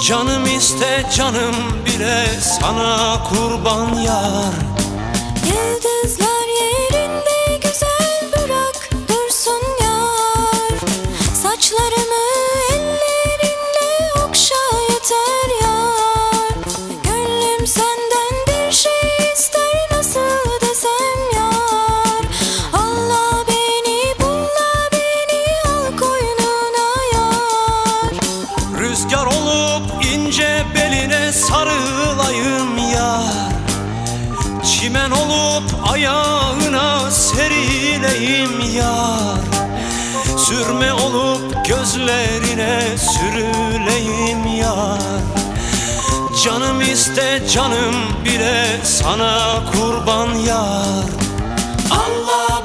Canım iste canım bile sana kurban yar. Yıldızlar yerinde güzel bırak dursun yar. Saçlarımı ellerinle okşa yeter yar. Gönlüm senden bir şey ister, nasıl desem yar. Allah beni, bulla beni, al koynuna yar. Rüzgar olup ince beline sarılayım yar. Çimen olup ayağına serileyim yar. Sürme olup gözlerine sürüleyim yar. Canım iste canım bile sana kurban yar. Allah